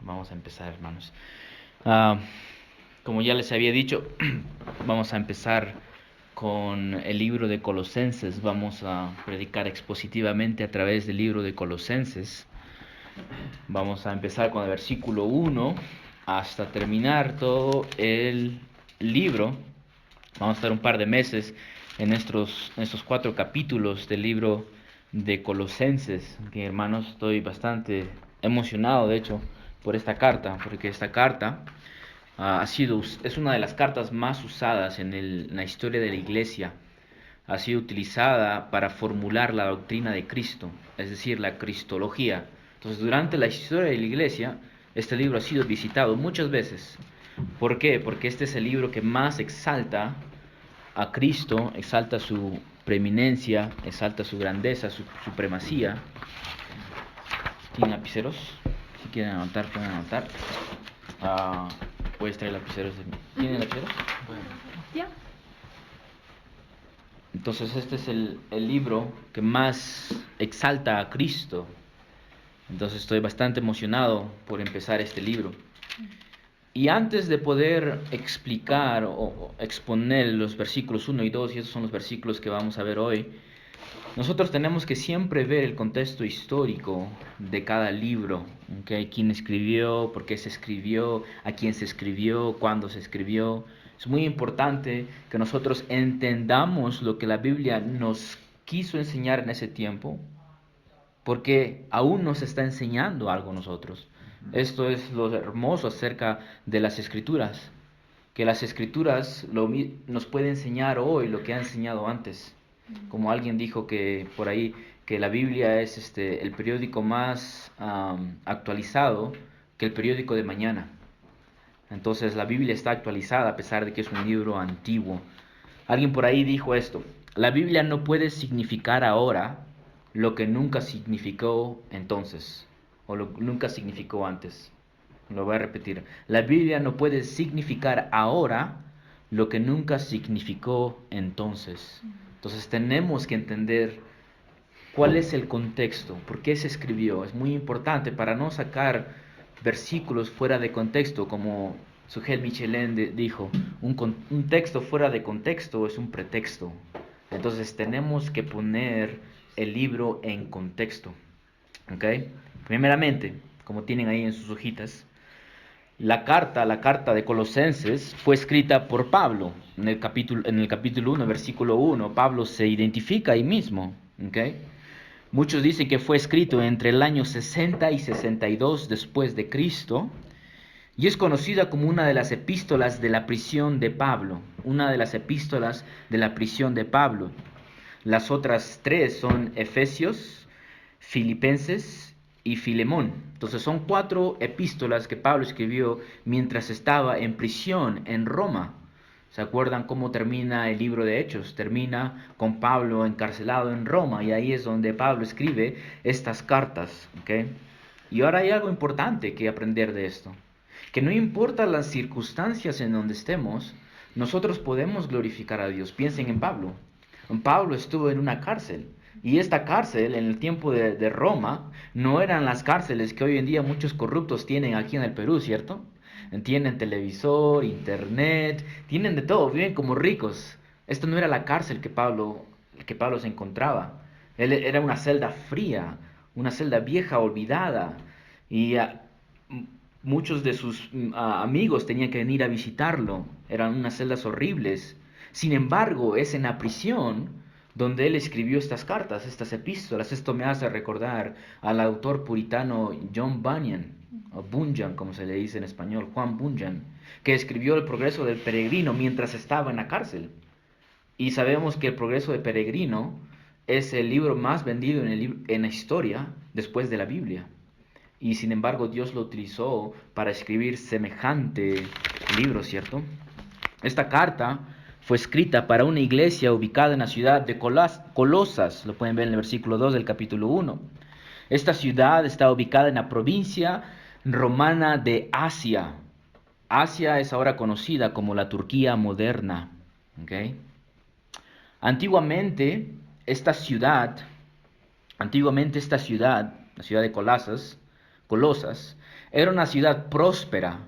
Vamos a empezar, hermanos. Ah, Como ya les había dicho, vamos a empezar con el libro de Colosenses. Vamos a predicar expositivamente a través del libro de Colosenses. Vamos a empezar con el versículo 1 hasta terminar todo el libro. Vamos a estar un par de meses en estos 4 capítulos del libro de Colosenses. Que, hermanos, estoy bastante emocionado, de hecho, por esta carta, porque esta carta es una de las cartas más usadas en la historia de la Iglesia. Ha sido utilizada para formular la doctrina de Cristo, es decir, la cristología. Entonces, durante la historia de la Iglesia, este libro ha sido visitado muchas veces. ¿Por qué? Porque este es el libro que más exalta a Cristo, exalta su preeminencia, exalta su grandeza, su supremacía. ¿Tienen lapiceros? Si quieren anotar, pueden anotar. Puedes traer lapiceros. ¿Tienen lapiceros? Bueno. Ya. Entonces este es el libro que más exalta a Cristo. Entonces estoy bastante emocionado por empezar este libro. Y antes de poder explicar o exponer los versículos 1 y 2, y esos son los versículos que vamos a ver hoy, nosotros tenemos que siempre ver el contexto histórico de cada libro, ¿okay? Quién escribió, por qué se escribió, a quién se escribió, cuándo se escribió. Es muy importante que nosotros entendamos lo que la Biblia nos quiso enseñar en ese tiempo, porque aún nos está enseñando algo a nosotros. Esto es lo hermoso acerca de las Escrituras, que las Escrituras nos pueden enseñar hoy lo que ha enseñado antes. Como alguien dijo que por ahí que la Biblia es el periódico más actualizado que el periódico de mañana. Entonces la Biblia está actualizada a pesar de que es un libro antiguo. Alguien por ahí dijo esto: la Biblia no puede significar ahora lo que nunca significó entonces, o nunca significó antes. Lo voy a repetir. La Biblia no puede significar ahora lo que nunca significó entonces. Entonces tenemos que entender cuál es el contexto, por qué se escribió. Es muy importante para no sacar versículos fuera de contexto, como Sujel Michelin dijo, un texto fuera de contexto es un pretexto. Entonces tenemos que poner el libro en contexto. ¿Ok? Primeramente, como tienen ahí en sus hojitas, la carta de Colosenses fue escrita por Pablo. En el capítulo 1, versículo 1, Pablo se identifica ahí mismo. ¿Okay? Muchos dicen que fue escrito entre el año 60 y 62 después de Cristo, y es conocida como una de las epístolas de la prisión de Pablo. Una de las epístolas de la prisión de Pablo. Las otras tres son Efesios, Filipenses y Filemón. Entonces son 4 epístolas que Pablo escribió mientras estaba en prisión en Roma. ¿Se acuerdan cómo termina el libro de Hechos? Termina con Pablo encarcelado en Roma, y ahí es donde Pablo escribe estas cartas. ¿Okay? Y ahora hay algo importante que aprender de esto: que no importa las circunstancias en donde estemos, nosotros podemos glorificar a Dios. Piensen en Pablo. Pablo estuvo en una cárcel, y esta cárcel en el tiempo de Roma no eran las cárceles que hoy en día muchos corruptos tienen aquí en el Perú, ¿cierto? Tienen televisor, internet, tienen de todo, viven como ricos. Esto no era la cárcel que Pablo se encontraba. Era una celda fría, una celda vieja, olvidada, y muchos de sus amigos tenían que venir a visitarlo. Eran unas celdas horribles. Sin embargo, es en la prisión donde él escribió estas cartas, estas epístolas. Esto me hace recordar al autor puritano John Bunyan, o Bunyan como se le dice en español, Juan Bunyan, que escribió El progreso del peregrino mientras estaba en la cárcel. Y sabemos que El progreso del peregrino es el libro más vendido en la historia después de la Biblia. Y sin embargo Dios lo utilizó para escribir semejante libro, ¿cierto? Esta carta fue escrita para una iglesia ubicada en la ciudad de Colosas, lo pueden ver en el versículo 2 del capítulo 1. Esta ciudad está ubicada en la provincia romana de Asia. Asia es ahora conocida como la Turquía moderna. ¿Okay? Antiguamente, esta ciudad, la ciudad de Colosas, Colosas, era una ciudad próspera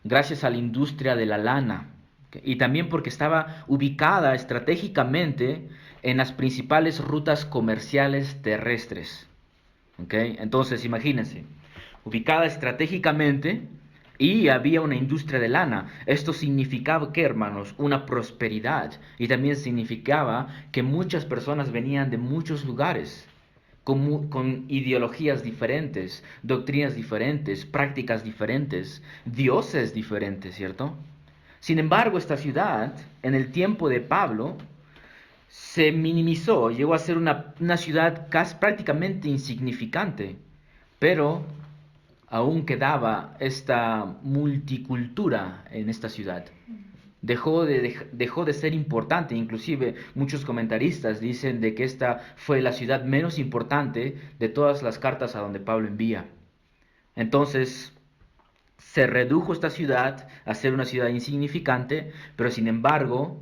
gracias a la industria de la lana, ¿ok? Y también porque estaba ubicada estratégicamente en las principales rutas comerciales terrestres. ¿Ok? Entonces, imagínense, ubicada estratégicamente y había una industria de lana. Esto significaba que, hermanos, una prosperidad. Y también significaba que muchas personas venían de muchos lugares, con ideologías diferentes, doctrinas diferentes, prácticas diferentes, dioses diferentes, ¿cierto? Sin embargo, esta ciudad, en el tiempo de Pablo, se minimizó, llegó a ser una ciudad casi prácticamente insignificante, pero aún quedaba esta multicultura en esta ciudad. Dejó de ser importante, inclusive muchos comentaristas dicen de que esta fue la ciudad menos importante de todas las cartas a donde Pablo envía. Entonces, se redujo esta ciudad a ser una ciudad insignificante, pero sin embargo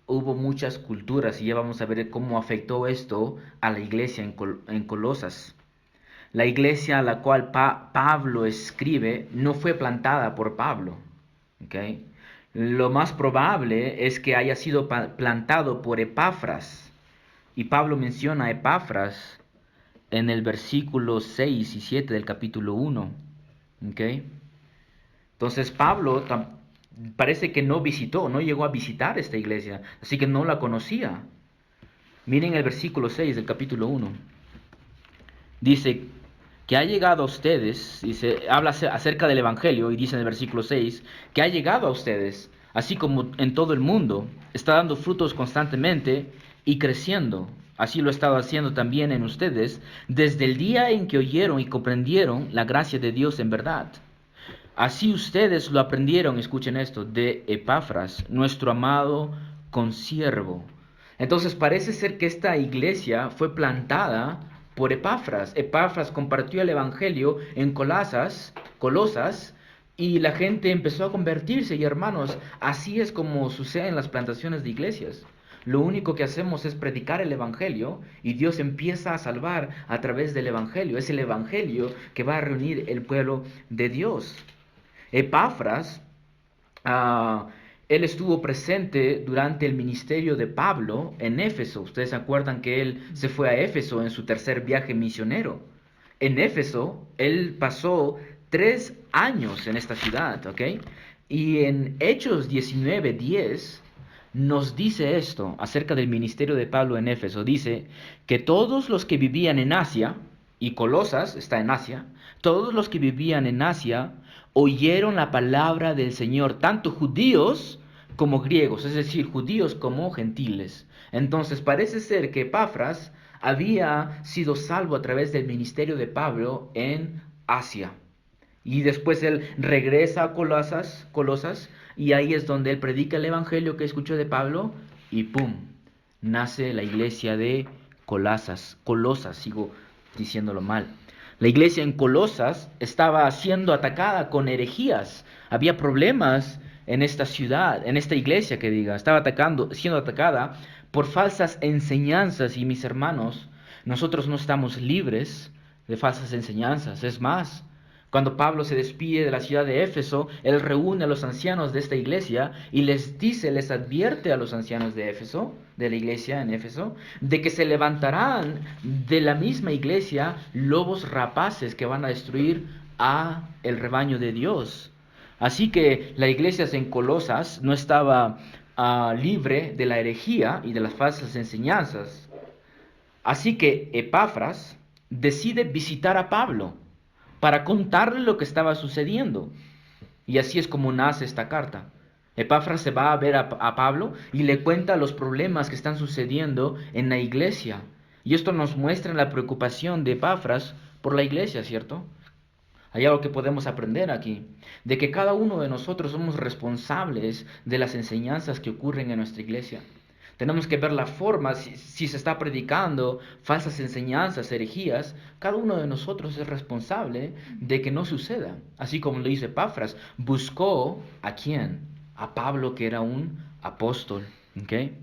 hubo muchas culturas y ya vamos a ver cómo afectó esto a la iglesia en Colosas. La iglesia a la cual Pablo escribe no fue plantada por Pablo, ¿ok? Lo más probable es que haya sido plantado por Epafras. Y Pablo menciona a Epafras en el versículo 6 y 7 del capítulo 1. ¿Ok? Entonces Pablo parece que no llegó a visitar esta iglesia, así que no la conocía. Miren el versículo 6 del capítulo 1. Dice que ha llegado a ustedes, habla acerca del Evangelio y dice en el versículo 6 que ha llegado a ustedes, así como en todo el mundo, está dando frutos constantemente y creciendo. Así lo ha estado haciendo también en ustedes desde el día en que oyeron y comprendieron la gracia de Dios en verdad. Así ustedes lo aprendieron, escuchen esto, de Epafras, nuestro amado consiervo. Entonces parece ser que esta iglesia fue plantada por Epafras. Epafras compartió el evangelio en Colosas, y la gente empezó a convertirse. Y hermanos, así es como sucede en las plantaciones de iglesias. Lo único que hacemos es predicar el evangelio y Dios empieza a salvar a través del evangelio. Es el evangelio que va a reunir el pueblo de Dios. Epafras, él estuvo presente durante el ministerio de Pablo en Éfeso. Ustedes se acuerdan que él se fue a Éfeso en su tercer viaje misionero. En Éfeso, él pasó 3 años en esta ciudad, ¿ok? Y en Hechos 19:10 nos dice esto acerca del ministerio de Pablo en Éfeso. Dice que todos los que vivían en Asia, y Colosas está en Asia, todos los que vivían en Asia oyeron la palabra del Señor, tanto judíos como griegos, es decir, judíos como gentiles. Entonces parece ser que Epafras había sido salvo a través del ministerio de Pablo en Asia. Y después él regresa a Colosas, y ahí es donde él predica el evangelio que escuchó de Pablo, y ¡pum!, nace la iglesia de Colosas, sigo diciéndolo mal. La iglesia en Colosas estaba siendo atacada con herejías. Había problemas en esta ciudad, en esta iglesia estaba siendo atacada por falsas enseñanzas. Y mis hermanos, nosotros no estamos libres de falsas enseñanzas. Es más, cuando Pablo se despide de la ciudad de Éfeso, él reúne a los ancianos de esta iglesia y les advierte a los ancianos de Éfeso, de la iglesia en Éfeso, de que se levantarán de la misma iglesia lobos rapaces que van a destruir a el rebaño de Dios. Así que la iglesia en Colosas no estaba libre de la herejía y de las falsas enseñanzas. Así que Epafras decide visitar a Pablo para contarle lo que estaba sucediendo. Y así es como nace esta carta. Epafras se va a ver a Pablo y le cuenta los problemas que están sucediendo en la iglesia. Y esto nos muestra la preocupación de Epafras por la iglesia, ¿cierto? Hay algo que podemos aprender aquí, de que cada uno de nosotros somos responsables de las enseñanzas que ocurren en nuestra iglesia. Tenemos que ver la forma, si se está predicando falsas enseñanzas, herejías, cada uno de nosotros es responsable de que no suceda. Así como lo dice Epafras, buscó ¿a quién? A Pablo, que era un apóstol. ¿Okay?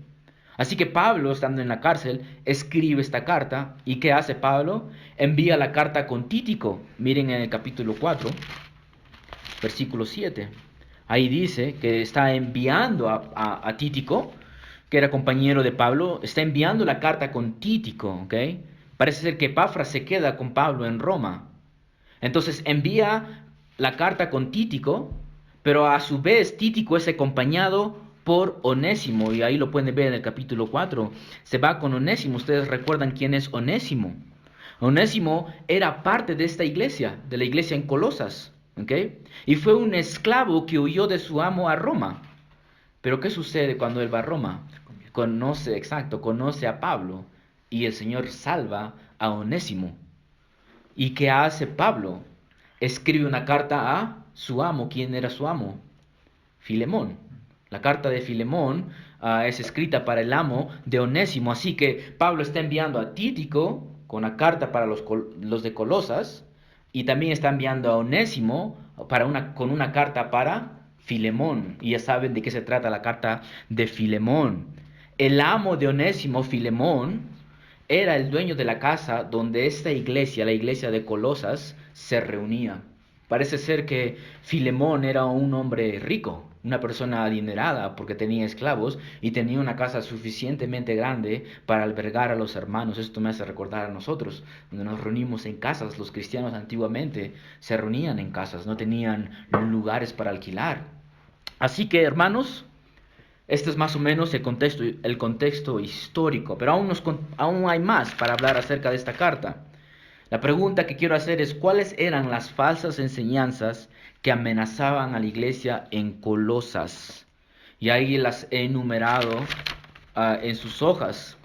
Así que Pablo, estando en la cárcel, escribe esta carta. ¿Y qué hace Pablo? Envía la carta con Tíquico. Miren en el capítulo 4, versículo 7. Ahí dice que está enviando a Tíquico, que era compañero de Pablo, está enviando la carta con Tíquico, ¿ok? Parece ser que Epafras se queda con Pablo en Roma. Entonces envía la carta con Tíquico, pero a su vez Tíquico es acompañado por Onésimo, y ahí lo pueden ver en el capítulo 4. Se va con Onésimo. Ustedes recuerdan quién es Onésimo. Onésimo era parte de esta iglesia, de la iglesia en Colosas, ¿ok? Y fue un esclavo que huyó de su amo a Roma. Pero ¿qué sucede cuando él va a Roma? Conoce a Pablo, y el Señor salva a Onésimo. ¿Y qué hace Pablo? Escribe una carta a su amo. ¿Quién era su amo? Filemón. La carta de Filemón es escrita para el amo de Onésimo. Así que Pablo está enviando a Tíquico con la carta para los de Colosas, y también está enviando a Onésimo con una carta para Filemón. Y ya saben de qué se trata la carta de Filemón. El amo de Onésimo, Filemón, era el dueño de la casa donde esta iglesia, la iglesia de Colosas, se reunía. Parece ser que Filemón era un hombre rico, una persona adinerada porque tenía esclavos y tenía una casa suficientemente grande para albergar a los hermanos. Esto me hace recordar a nosotros, donde nos reunimos en casas. Los cristianos antiguamente se reunían en casas, no tenían lugares para alquilar. Así que, hermanos, este es más o menos el contexto histórico, pero aún hay más para hablar acerca de esta carta. La pregunta que quiero hacer es: ¿cuáles eran las falsas enseñanzas que amenazaban a la iglesia en Colosas? Y ahí las he enumerado en sus hojas.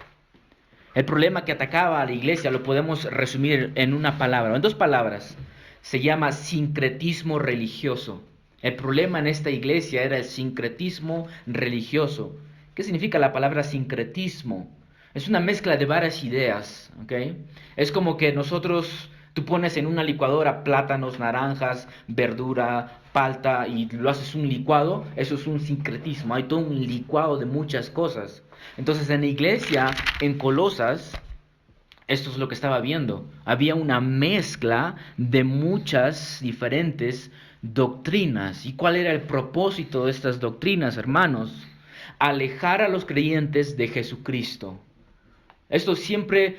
El problema que atacaba a la iglesia lo podemos resumir en una palabra, o en dos palabras. Se llama sincretismo religioso. El problema en esta iglesia era el sincretismo religioso. ¿Qué significa la palabra sincretismo? Es una mezcla de varias ideas, ¿ok? Es como que tú pones en una licuadora plátanos, naranjas, verdura, palta, y lo haces un licuado. Eso es un sincretismo. Hay todo un licuado de muchas cosas. Entonces en la iglesia, en Colosas, esto es lo que estaba viendo. Había una mezcla de muchas diferentes doctrinas. ¿Y cuál era el propósito de estas doctrinas, hermanos? Alejar a los creyentes de Jesucristo. Esto siempre,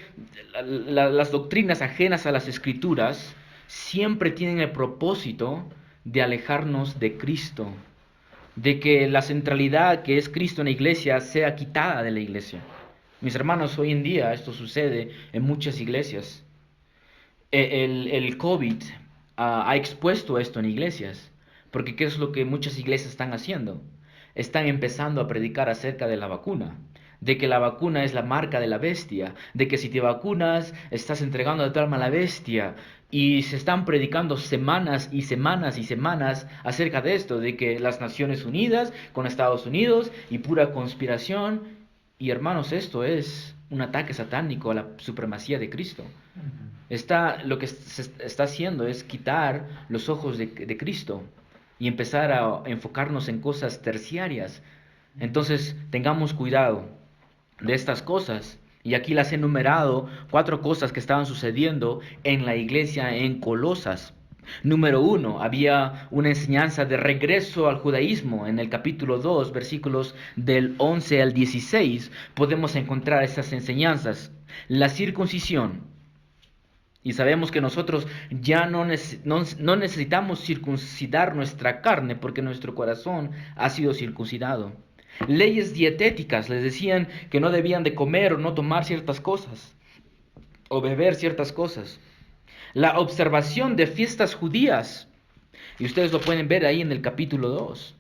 las doctrinas ajenas a las Escrituras, siempre tienen el propósito de alejarnos de Cristo, de que la centralidad que es Cristo en la iglesia sea quitada de la iglesia. Mis hermanos, hoy en día esto sucede en muchas iglesias. El COVID ha expuesto esto en iglesias, porque ¿qué es lo que muchas iglesias están haciendo? Están empezando a predicar acerca de la vacuna, de que la vacuna es la marca de la bestia, de que si te vacunas estás entregando tu alma a la bestia, y se están predicando semanas y semanas y semanas acerca de esto, de que las Naciones Unidas con Estados Unidos y pura conspiración. Y hermanos, esto es un ataque satánico a la supremacía de Cristo. Lo que se está haciendo es quitar los ojos de Cristo y empezar a enfocarnos en cosas terciarias. Entonces, tengamos cuidado de estas cosas. Y aquí las he enumerado, 4 cosas que estaban sucediendo en la iglesia en Colosas. Número 1, había una enseñanza de regreso al judaísmo. En el capítulo 2, versículos del 11 al 16, podemos encontrar estas enseñanzas. La circuncisión. Y sabemos que nosotros ya no necesitamos circuncidar nuestra carne, porque nuestro corazón ha sido circuncidado. Leyes dietéticas, les decían que no debían de comer o no tomar ciertas cosas, o beber ciertas cosas. La observación de fiestas judías, y ustedes lo pueden ver ahí en el capítulo 2,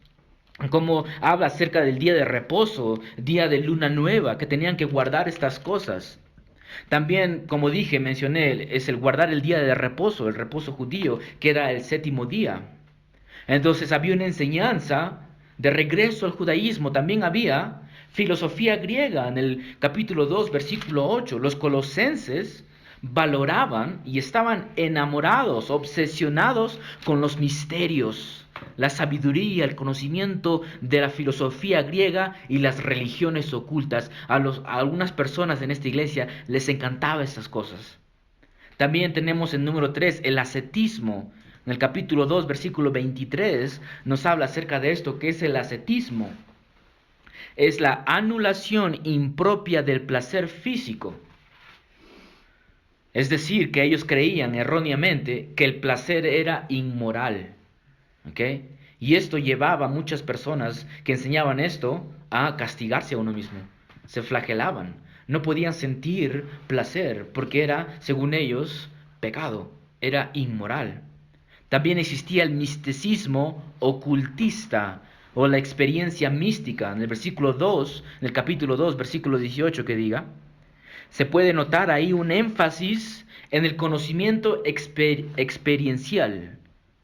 cómo habla acerca del día de reposo, día de luna nueva, que tenían que guardar estas cosas. También, como mencioné, es el guardar el día de reposo, el reposo judío, que era el 7º día. Entonces había una enseñanza de regreso al judaísmo. También había filosofía griega en el capítulo 2, versículo 8. Los colosenses valoraban y estaban enamorados, obsesionados con los misterios, la sabiduría, el conocimiento de la filosofía griega y las religiones ocultas. A algunas personas en esta iglesia les encantaba estas cosas. También tenemos el número 3, el ascetismo. En el capítulo 2, versículo 23, nos habla acerca de esto, que es el ascetismo. Es la anulación impropia del placer físico. Es decir, que ellos creían erróneamente que el placer era inmoral. ¿Ok? Y esto llevaba a muchas personas que enseñaban esto a castigarse a uno mismo. Se flagelaban. No podían sentir placer porque era, según ellos, pecado. Era inmoral. También existía el misticismo ocultista o la experiencia mística. En el versículo 2, en el capítulo 2, versículo 18 que diga, se puede notar ahí un énfasis en el conocimiento experiencial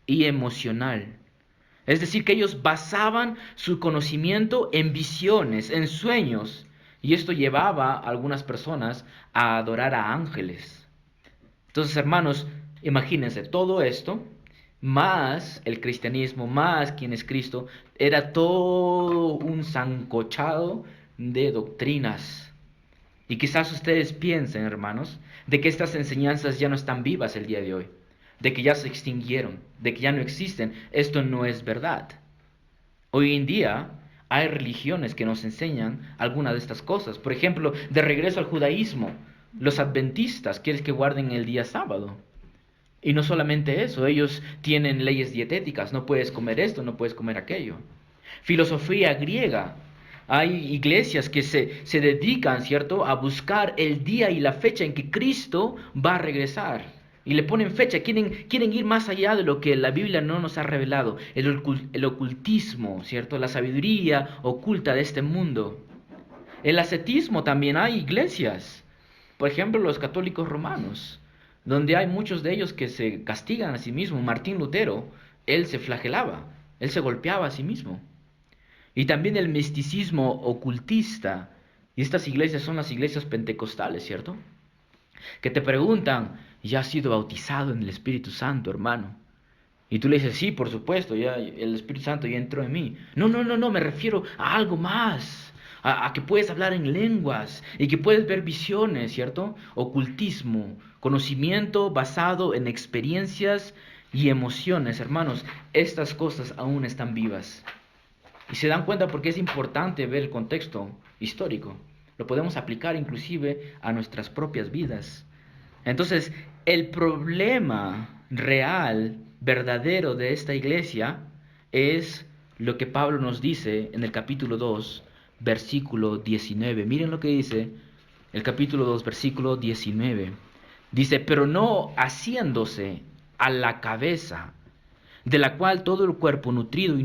y emocional. Es decir, que ellos basaban su conocimiento en visiones, en sueños, y esto llevaba a algunas personas a adorar a ángeles. Entonces, hermanos, imagínense todo esto, más el cristianismo, más quién es Cristo, era todo un sancochado de doctrinas. Y quizás ustedes piensen, hermanos, de que estas enseñanzas ya no están vivas el día de hoy, de que ya se extinguieron, de que ya no existen. Esto no es verdad. Hoy en día hay religiones que nos enseñan algunas de estas cosas. Por ejemplo, de regreso al judaísmo, los adventistas quieren que guarden el día sábado. Y no solamente eso, ellos tienen leyes dietéticas, no puedes comer esto, no puedes comer aquello. Filosofía griega. Hay iglesias que se dedican, ¿cierto?, a buscar el día y la fecha en que Cristo va a regresar. Y le ponen fecha, quieren ir más allá de lo que la Biblia no nos ha revelado. El ocultismo, ¿cierto?, la sabiduría oculta de este mundo. El ascetismo también hay iglesias. Por ejemplo, los católicos romanos, donde hay muchos de ellos que se castigan a sí mismos. Martín Lutero, él se flagelaba, él se golpeaba a sí mismo. Y también el misticismo ocultista. Y estas iglesias son las iglesias pentecostales, ¿cierto? Que te preguntan, ¿ya has sido bautizado en el Espíritu Santo, hermano? Y tú le dices, sí, por supuesto, ya el Espíritu Santo ya entró en mí. No, me refiero a algo más. A que puedes hablar en lenguas y que puedes ver visiones, ¿cierto? Ocultismo, conocimiento basado en experiencias y emociones, hermanos. Estas cosas aún están vivas. Y se dan cuenta porque es importante ver el contexto histórico. Lo podemos aplicar inclusive a nuestras propias vidas. Entonces, el problema real, verdadero de esta iglesia es lo que Pablo nos dice en el capítulo 2, versículo 19. Miren lo que dice el capítulo 2, versículo 19. Dice, pero no haciéndose a la cabeza, de la cual todo el cuerpo nutrido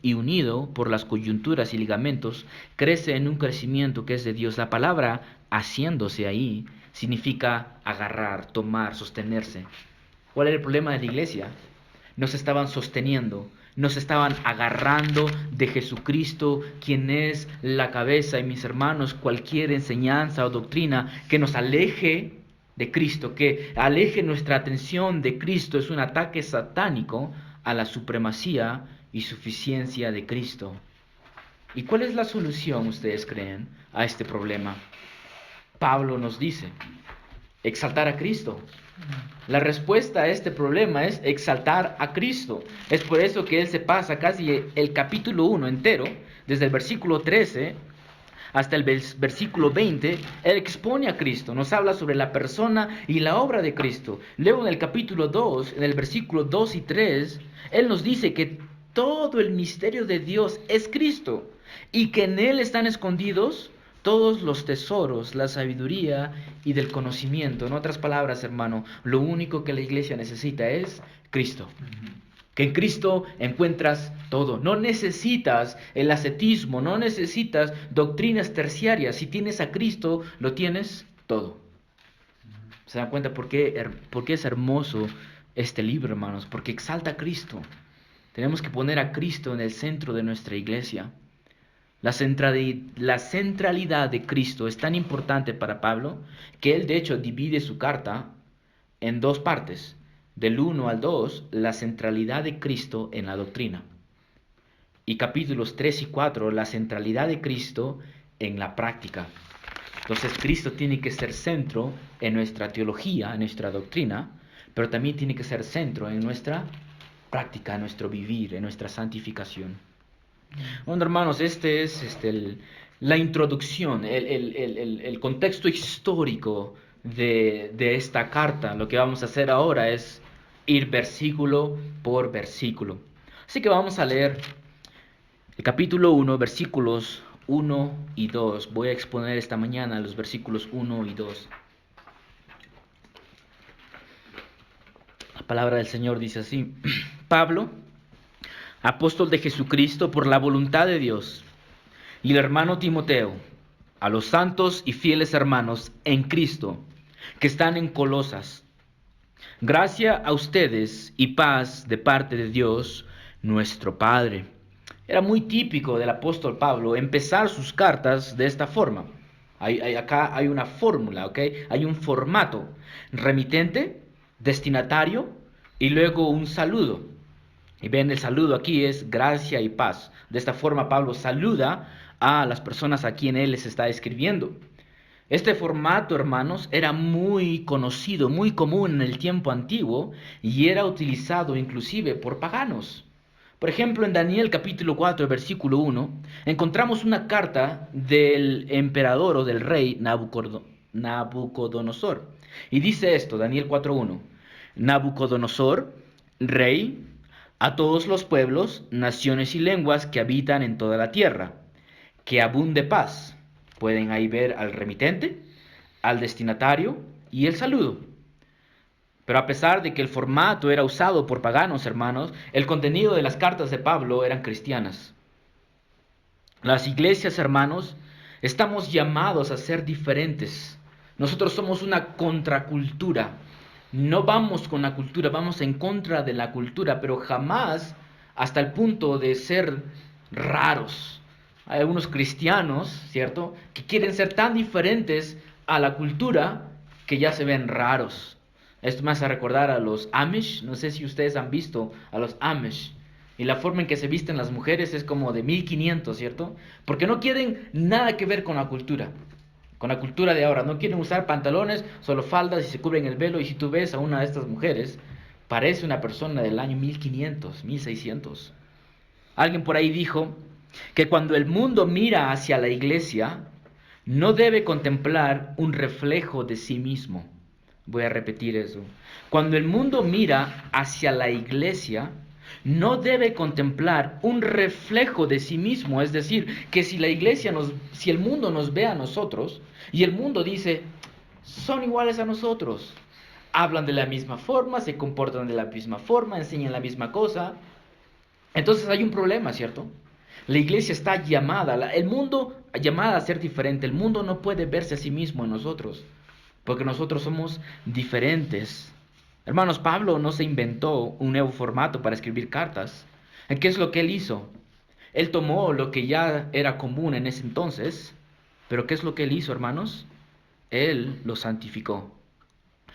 y unido por las coyunturas y ligamentos crece en un crecimiento que es de Dios. La palabra haciéndose ahí significa agarrar, tomar, sostenerse. ¿Cuál era el problema de la iglesia? No se estaban sosteniendo, no se estaban agarrando de Jesucristo, quien es la cabeza. Y mis hermanos, cualquier enseñanza o doctrina que nos aleje de Cristo, que aleje nuestra atención de Cristo, es un ataque satánico a la supremacía y suficiencia de Cristo. ¿Y cuál es la solución, ustedes creen, a este problema? Pablo nos dice, exaltar a Cristo. La respuesta a este problema es exaltar a Cristo. Es por eso que él se pasa casi el capítulo 1 entero, desde el versículo 13 hasta el versículo 20, él expone a Cristo, nos habla sobre la persona y la obra de Cristo. Luego en el capítulo 2, en el versículo 2 y 3, él nos dice que todo el misterio de Dios es Cristo y que en él están escondidos todos los tesoros, la sabiduría y del conocimiento. En otras palabras, hermano, lo único que la iglesia necesita es Cristo. Que en Cristo encuentras todo. No necesitas el ascetismo, no necesitas doctrinas terciarias. Si tienes a Cristo, lo tienes todo. ¿Se dan cuenta por qué es hermoso este libro, hermanos? Porque exalta a Cristo. Tenemos que poner a Cristo en el centro de nuestra iglesia. La centralidad de Cristo es tan importante para Pablo que él de hecho divide su carta en dos partes. Del 1 al 2, la centralidad de Cristo en la doctrina. Y capítulos 3 y 4, la centralidad de Cristo en la práctica. Entonces Cristo tiene que ser centro en nuestra teología, en nuestra doctrina, pero también tiene que ser centro en nuestra práctica, en nuestro vivir, en nuestra santificación. Bueno, hermanos, este es la introducción, el contexto histórico de esta carta. Lo que vamos a hacer ahora es ir versículo por versículo. Así que vamos a leer el capítulo 1, versículos 1 y 2. Voy a exponer esta mañana los versículos 1 y 2. La palabra del Señor dice así: Pablo, apóstol de Jesucristo por la voluntad de Dios, y el hermano Timoteo, a los santos y fieles hermanos en Cristo que están en Colosas. Gracia a ustedes y paz de parte de Dios, nuestro Padre. Era muy típico del apóstol Pablo empezar sus cartas de esta forma. Acá hay una fórmula, ¿ok? Hay un formato: remitente, destinatario y luego un saludo. Y ven, el saludo aquí es gracia y paz. De esta forma Pablo saluda a las personas a quien él les está escribiendo. Este formato, hermanos, era muy conocido, muy común en el tiempo antiguo y era utilizado inclusive por paganos. Por ejemplo, en Daniel capítulo 4, versículo 1, encontramos una carta del emperador o del rey Nabucodonosor. Y dice esto, Daniel 4:1: Nabucodonosor, rey, a todos los pueblos, naciones y lenguas que habitan en toda la tierra, que abunde paz. Pueden ahí ver al remitente, al destinatario y el saludo. Pero a pesar de que el formato era usado por paganos, hermanos, el contenido de las cartas de Pablo eran cristianas. Las iglesias, hermanos, estamos llamados a ser diferentes. Nosotros somos una contracultura. No vamos con la cultura, vamos en contra de la cultura, pero jamás hasta el punto de ser raros. Hay algunos cristianos, ¿cierto?, que quieren ser tan diferentes a la cultura que ya se ven raros. Esto me hace recordar a los Amish. No sé si ustedes han visto a los Amish. Y la forma en que se visten las mujeres es como de 1500, ¿cierto? Porque no quieren nada que ver con la cultura de ahora. No quieren usar pantalones, solo faldas y se cubren el velo. Y si tú ves a una de estas mujeres, parece una persona del año 1500, 1600. Alguien por ahí dijo que cuando el mundo mira hacia la iglesia, no debe contemplar un reflejo de sí mismo. Voy a repetir eso. Cuando el mundo mira hacia la iglesia, no debe contemplar un reflejo de sí mismo. Es decir, que si el mundo nos ve a nosotros y el mundo dice, son iguales a nosotros, hablan de la misma forma, se comportan de la misma forma, enseñan la misma cosa, entonces hay un problema, ¿cierto? La iglesia está llamada, el mundo llamada a ser diferente. El mundo no puede verse a sí mismo en nosotros, porque nosotros somos diferentes. Hermanos, Pablo no se inventó un nuevo formato para escribir cartas. ¿Qué es lo que él hizo? Él tomó lo que ya era común en ese entonces, pero ¿qué es lo que él hizo, hermanos? Él lo santificó.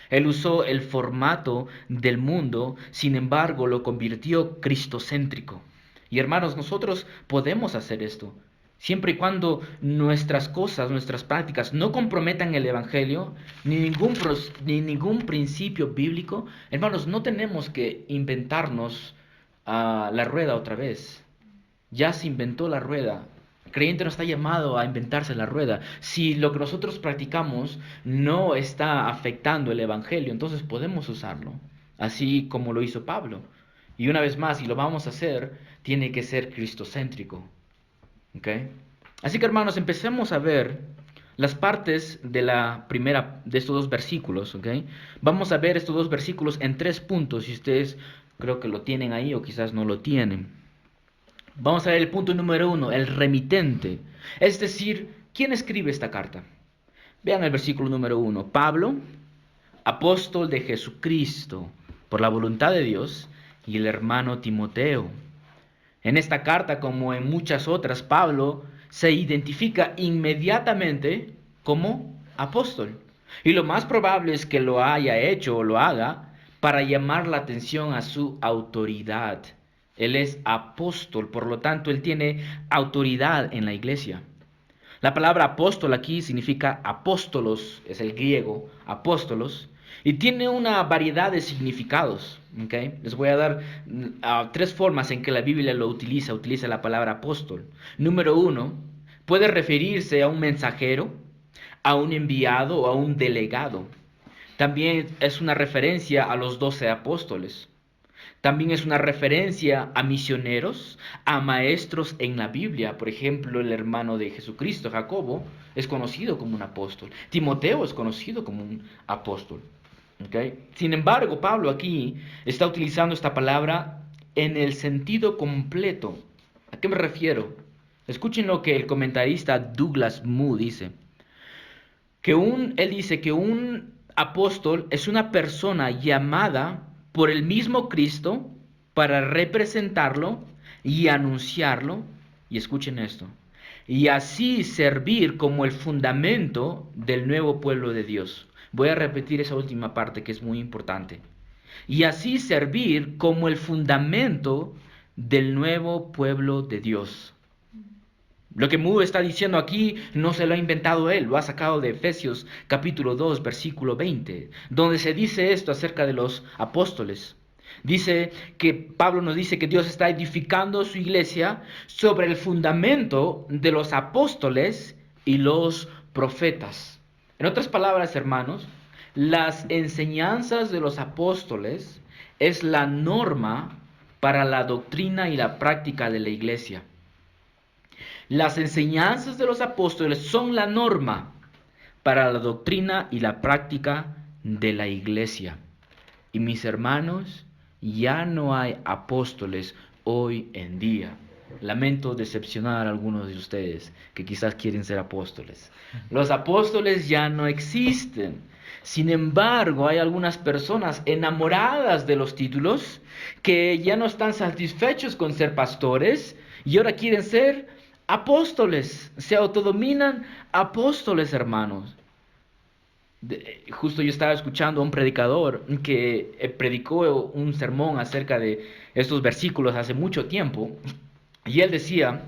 Él usó el formato del mundo, sin embargo lo convirtió cristocéntrico. Y hermanos, nosotros podemos hacer esto, siempre y cuando nuestras cosas, nuestras prácticas no comprometan el Evangelio, ni ningún principio bíblico. Hermanos, no tenemos que inventarnos la rueda otra vez. Ya se inventó la rueda. El creyente no está llamado a inventarse la rueda. Si lo que nosotros practicamos no está afectando el Evangelio, entonces podemos usarlo, así como lo hizo Pablo. Y una vez más, si lo vamos a hacer, tiene que ser cristocéntrico. ¿Ok? Así que, hermanos, empecemos a ver las partes de de estos dos versículos. ¿Ok? Vamos a ver estos dos versículos en 3 puntos, si ustedes creo que lo tienen ahí o quizás no lo tienen. Vamos a ver el punto número 1, el remitente. Es decir, ¿quién escribe esta carta? Vean el versículo número 1. Pablo, apóstol de Jesucristo, por la voluntad de Dios, y el hermano Timoteo. En esta carta, como en muchas otras, Pablo se identifica inmediatamente como apóstol. Y lo más probable es que lo haya hecho o lo haga para llamar la atención a su autoridad. Él es apóstol, por lo tanto, él tiene autoridad en la iglesia. La palabra apóstol aquí significa apóstolos, es el griego, apóstolos, y tiene una variedad de significados. ¿Okay? Les voy a dar tres formas en que la Biblia lo utiliza la palabra apóstol. Número uno, puede referirse a un mensajero, a un enviado o a un delegado. También es una referencia a los 12 apóstoles. También es una referencia a misioneros, a maestros en la Biblia. Por ejemplo, el hermano de Jesucristo, Jacobo, es conocido como un apóstol. Timoteo es conocido como un apóstol. ¿Okay? Sin embargo, Pablo aquí está utilizando esta palabra en el sentido completo. ¿A qué me refiero? Escuchen lo que el comentarista Douglas Moo dice. Él dice que un apóstol es una persona llamada por el mismo Cristo para representarlo y anunciarlo, y escuchen esto, y así servir como el fundamento del nuevo pueblo de Dios. Voy a repetir esa última parte que es muy importante. Y así servir como el fundamento del nuevo pueblo de Dios. Lo que Moore está diciendo aquí no se lo ha inventado él, lo ha sacado de Efesios capítulo 2, versículo 20, donde se dice esto acerca de los apóstoles. Dice que Pablo nos dice que Dios está edificando su iglesia sobre el fundamento de los apóstoles y los profetas. En otras palabras, hermanos, las enseñanzas de los apóstoles es la norma para la doctrina y la práctica de la iglesia. Las enseñanzas de los apóstoles son la norma para la doctrina y la práctica de la iglesia. Y mis hermanos, ya no hay apóstoles hoy en día. Lamento decepcionar a algunos de ustedes que quizás quieren ser apóstoles. Los apóstoles ya no existen. Sin embargo, hay algunas personas enamoradas de los títulos que ya no están satisfechos con ser pastores y ahora quieren ser apóstoles. Se autodominan apóstoles, hermanos. Justo yo estaba escuchando a un predicador que predicó un sermón acerca de estos versículos hace mucho tiempo y él decía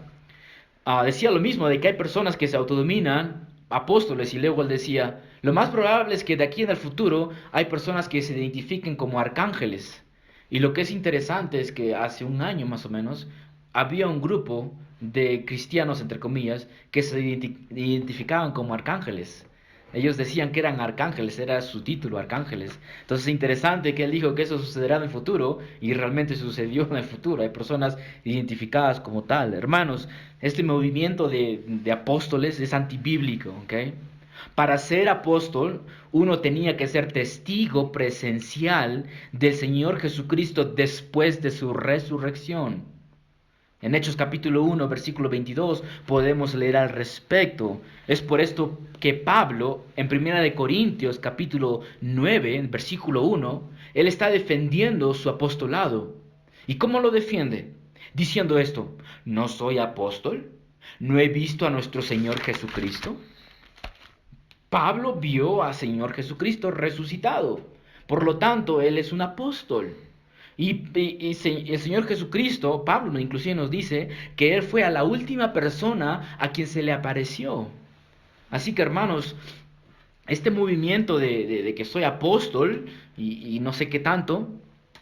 lo mismo, de que hay personas que se autodominan apóstoles, y luego él decía, lo más probable es que de aquí en el futuro hay personas que se identifiquen como arcángeles. Y lo que es interesante es que hace un año más o menos había un grupo de cristianos, entre comillas, que se identificaban como arcángeles. Ellos decían que eran arcángeles, era su título, arcángeles. Entonces es interesante que él dijo que eso sucederá en el futuro y realmente sucedió en el futuro. Hay personas identificadas como tal. Hermanos, este movimiento de apóstoles es antibíblico, ¿ok? Para ser apóstol, uno tenía que ser testigo presencial del Señor Jesucristo después de su resurrección. En Hechos capítulo 1, versículo 22, podemos leer al respecto. Es por esto que Pablo, en 1 de Corintios capítulo 9, versículo 1, él está defendiendo su apostolado. ¿Y cómo lo defiende? Diciendo esto, ¿no soy apóstol? ¿No he visto a nuestro Señor Jesucristo? Pablo vio al Señor Jesucristo resucitado. Por lo tanto, él es un apóstol. Y el Señor Jesucristo, Pablo inclusive nos dice que Él fue a la última persona a quien se le apareció. Así que hermanos, este movimiento de que soy apóstol y no sé qué tanto,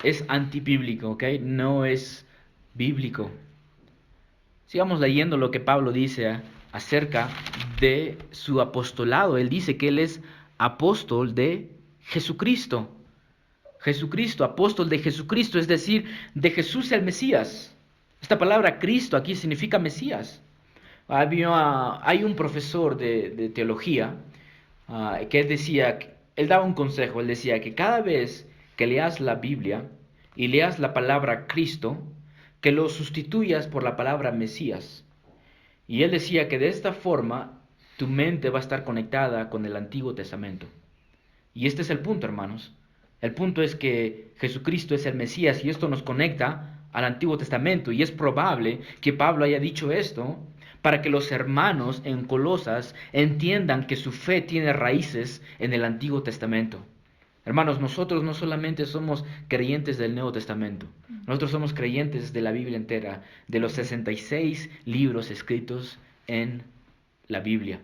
es antibíblico, ¿ok? No es bíblico. Sigamos leyendo lo que Pablo dice acerca de su apostolado. Él dice que Él es apóstol de Jesucristo. Jesucristo, apóstol de Jesucristo, es decir, de Jesús el Mesías. Esta palabra Cristo aquí significa Mesías. Hay un profesor de teología que él decía, él daba un consejo, él decía que cada vez que leas la Biblia y leas la palabra Cristo, que lo sustituyas por la palabra Mesías. Y él decía que de esta forma tu mente va a estar conectada con el Antiguo Testamento. Y este es el punto, hermanos. El punto es que Jesucristo es el Mesías y esto nos conecta al Antiguo Testamento. Y es probable que Pablo haya dicho esto para que los hermanos en Colosas entiendan que su fe tiene raíces en el Antiguo Testamento. Hermanos, nosotros no solamente somos creyentes del Nuevo Testamento, nosotros somos creyentes de la Biblia entera, de los 66 libros escritos en la Biblia.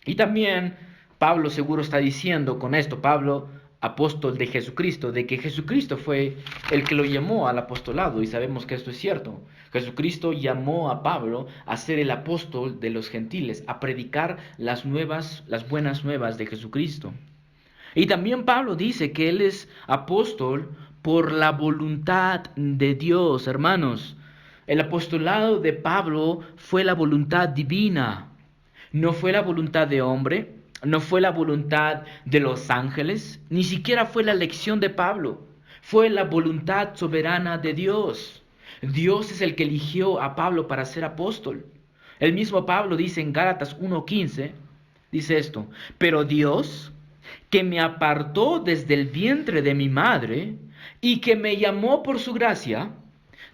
Y también Pablo seguro está diciendo con esto, Pablo, apóstol de Jesucristo, de que Jesucristo fue el que lo llamó al apostolado, y sabemos que esto es cierto. Jesucristo llamó a Pablo a ser el apóstol de los gentiles, a predicar las buenas nuevas de Jesucristo. Y también Pablo dice que él es apóstol por la voluntad de Dios, hermanos. El apostolado de Pablo fue la voluntad divina. No fue la voluntad de hombre, no fue la voluntad de los ángeles, ni siquiera fue la elección de Pablo. Fue la voluntad soberana de Dios. Dios es el que eligió a Pablo para ser apóstol. El mismo Pablo dice en Gálatas 1:15, dice esto: pero Dios, que me apartó desde el vientre de mi madre y que me llamó por su gracia,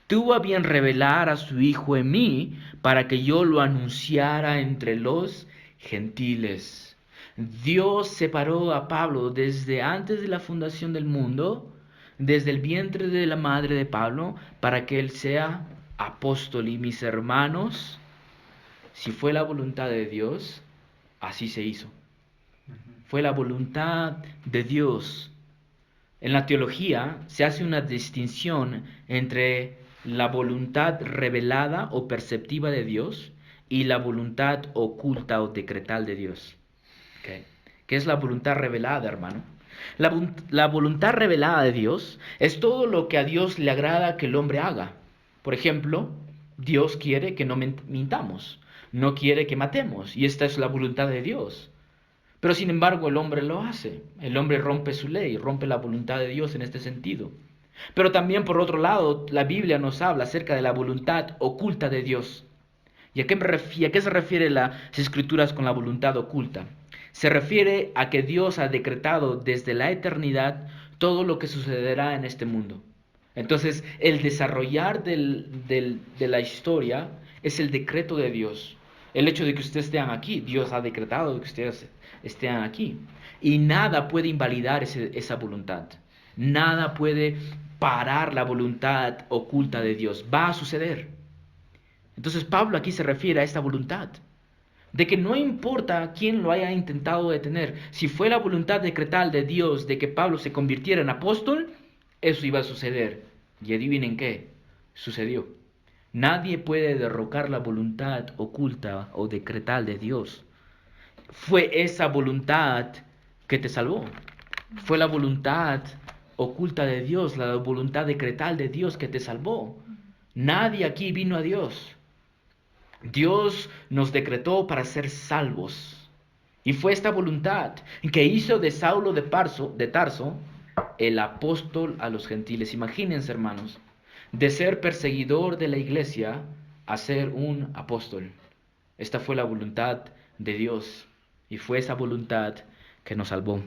tuvo a bien revelar a su Hijo en mí para que yo lo anunciara entre los gentiles. Dios separó a Pablo desde antes de la fundación del mundo, desde el vientre de la madre de Pablo, para que él sea apóstol. Y mis hermanos, si fue la voluntad de Dios, así se hizo. Fue la voluntad de Dios. En la teología se hace una distinción entre la voluntad revelada o perceptiva de Dios y la voluntad oculta o decretal de Dios. ¿Okay? ¿Qué es la voluntad revelada, hermano? La voluntad revelada de Dios es todo lo que a Dios le agrada que el hombre haga. Por ejemplo, Dios quiere que no mintamos, no quiere que matemos, y esta es la voluntad de Dios. Pero sin embargo el hombre lo hace. El hombre rompe su ley, rompe la voluntad de Dios en este sentido. Pero también por otro lado, la Biblia nos habla acerca de la voluntad oculta de Dios. ¿Y a qué se refiere las Escrituras con la voluntad oculta? Se refiere a que Dios ha decretado desde la eternidad todo lo que sucederá en este mundo. Entonces, el desarrollar de la historia es el decreto de Dios. El hecho de que ustedes estén aquí, Dios ha decretado que ustedes estén aquí. Y nada puede invalidar esa voluntad. Nada puede parar la voluntad oculta de Dios. Va a suceder. Entonces Pablo aquí se refiere a esta voluntad. De que no importa quién lo haya intentado detener. Si fue la voluntad decretal de Dios de que Pablo se convirtiera en apóstol, eso iba a suceder. Y adivinen qué, sucedió. Nadie puede derrocar la voluntad oculta o decretal de Dios. Fue esa voluntad que te salvó. Fue la voluntad oculta de Dios, la voluntad decretal de Dios que te salvó. Nadie aquí vino a Dios. Dios nos decretó para ser salvos. Y fue esta voluntad que hizo de Saulo de Tarso el apóstol a los gentiles. Imagínense, hermanos, de ser perseguidor de la iglesia a ser un apóstol. Esta fue la voluntad de Dios y fue esa voluntad que nos salvó.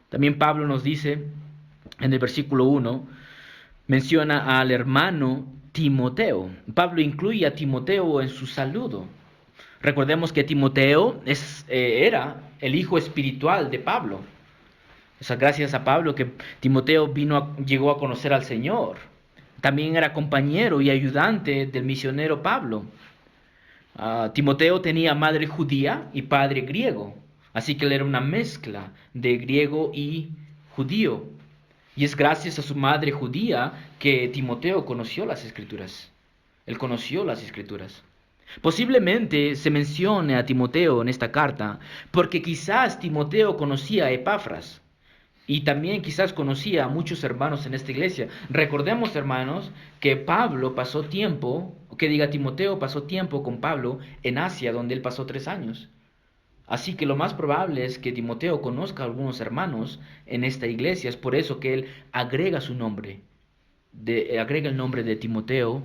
También Pablo nos dice en el versículo 1, menciona al hermano Timoteo. Pablo incluye a Timoteo en su saludo. Recordemos que Timoteo era el hijo espiritual de Pablo. O sea, gracias a Pablo que Timoteo llegó a conocer al Señor. También era compañero y ayudante del misionero Pablo. Timoteo tenía madre judía y padre griego. Así que él era una mezcla de griego y judío. Y es gracias a su madre judía que Timoteo conoció las Escrituras. Él conoció las Escrituras. Posiblemente se mencione a Timoteo en esta carta porque quizás Timoteo conocía a Epafras y también quizás conocía a muchos hermanos en esta iglesia. Recordemos, hermanos, que Timoteo pasó tiempo con Pablo en Asia, donde él pasó 3 años. Así que lo más probable es que Timoteo conozca a algunos hermanos en esta iglesia. Es por eso que él agrega su nombre, agrega el nombre de Timoteo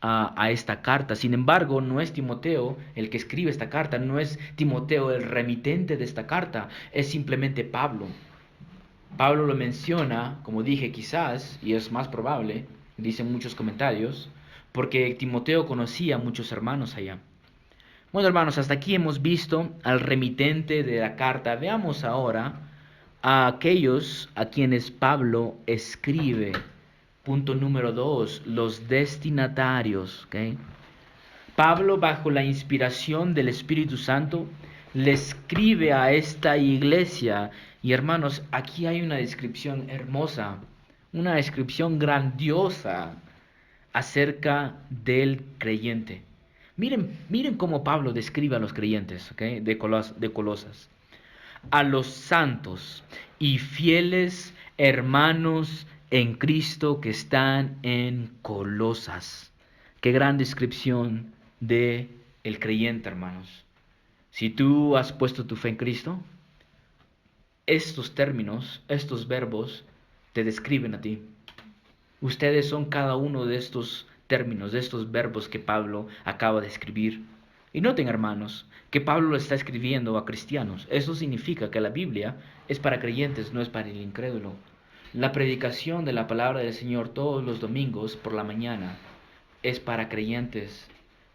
a esta carta. Sin embargo, no es Timoteo el que escribe esta carta, no es Timoteo el remitente de esta carta, es simplemente Pablo. Pablo lo menciona, como dije, quizás, y es más probable, dicen muchos comentarios, porque Timoteo conocía a muchos hermanos allá. Bueno, hermanos, hasta aquí hemos visto al remitente de la carta. Veamos ahora a aquellos a quienes Pablo escribe. Punto número 2, los destinatarios. ¿Ok? Pablo, bajo la inspiración del Espíritu Santo, le escribe a esta iglesia. Y hermanos, aquí hay una descripción hermosa, una descripción grandiosa acerca del creyente. Miren cómo Pablo describe a los creyentes, ¿ok? de Colosas. A los santos y fieles hermanos en Cristo que están en Colosas. Qué gran descripción de el creyente, hermanos. Si tú has puesto tu fe en Cristo, estos términos, estos verbos, te describen a ti. Ustedes son cada uno de estos términos, de estos verbos que Pablo acaba de escribir. Y noten, hermanos, que Pablo lo está escribiendo a cristianos. Eso significa que la Biblia es para creyentes, no es para el incrédulo. La predicación de la palabra del Señor todos los domingos por la mañana es para creyentes,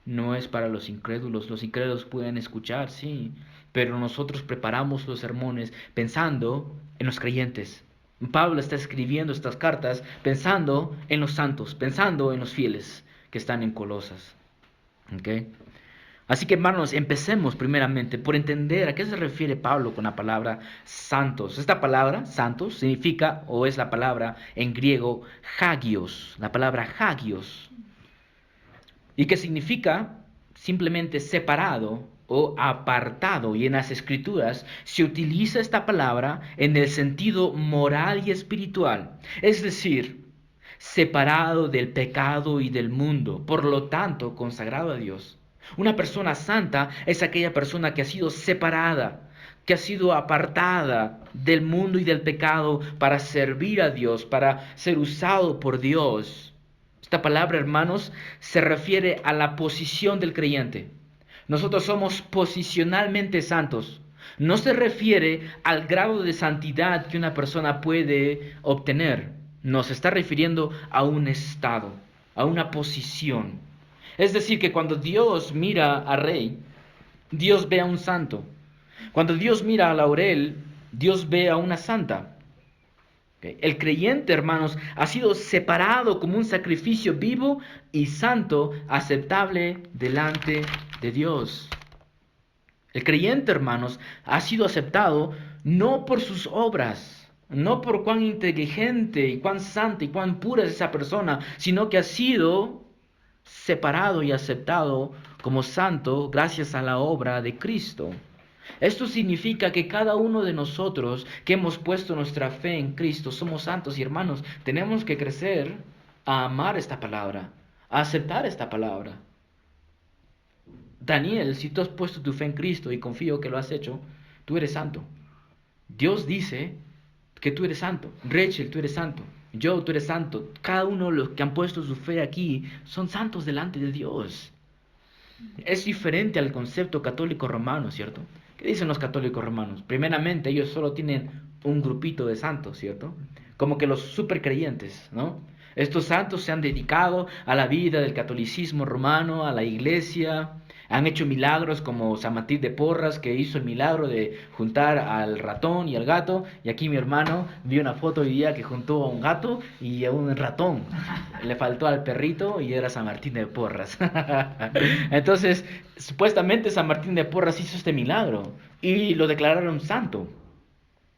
no es para los incrédulos. Los incrédulos pueden escuchar, sí, pero nosotros preparamos los sermones pensando en los creyentes. Pablo está escribiendo estas cartas pensando en los santos, pensando en los fieles que están en Colosas. ¿Okay? Así que, hermanos, empecemos primeramente por entender a qué se refiere Pablo con la palabra santos. Esta palabra, santos, significa, o es la palabra en griego, hagios, la palabra hagios, y que significa simplemente separado o apartado. Y en las escrituras se utiliza esta palabra en el sentido moral y espiritual, es decir, separado del pecado y del mundo, por lo tanto consagrado a Dios. Una persona santa es aquella persona que ha sido separada, que ha sido apartada del mundo y del pecado para servir a Dios, para ser usado por Dios. Esta palabra, hermanos, se refiere a la posición del creyente. Nosotros somos posicionalmente santos. No se refiere al grado de santidad que una persona puede obtener. Nos está refiriendo a un estado, a una posición. Es decir, que cuando Dios mira al rey, Dios ve a un santo. Cuando Dios mira a Laurel, Dios ve a una santa. El creyente, hermanos, ha sido separado como un sacrificio vivo y santo, aceptable delante de Dios. El creyente, hermanos, ha sido aceptado no por sus obras, no por cuán inteligente y cuán santa y cuán pura es esa persona, sino que ha sido separado y aceptado como santo gracias a la obra de Cristo. Esto significa que cada uno de nosotros que hemos puesto nuestra fe en Cristo somos santos y hermanos, tenemos que crecer a amar esta palabra, a aceptar esta palabra. Daniel, si tú has puesto tu fe en Cristo y confío que lo has hecho, tú eres santo. Dios dice que tú eres santo. Rachel, tú eres santo. Joe, tú eres santo. Cada uno de los que han puesto su fe aquí son santos delante de Dios. Es diferente al concepto católico romano, ¿cierto? ¿Qué dicen los católicos romanos? Primeramente, ellos solo tienen un grupito de santos, ¿cierto? Como que los supercreyentes, ¿no? Estos santos se han dedicado a la vida del catolicismo romano, a la iglesia, han hecho milagros como San Martín de Porras, que hizo el milagro de juntar al ratón y al gato. Y aquí mi hermano vio una foto hoy día que juntó a un gato y a un ratón. Le faltó al perrito y era San Martín de Porras. Entonces, supuestamente San Martín de Porras hizo este milagro y lo declararon santo.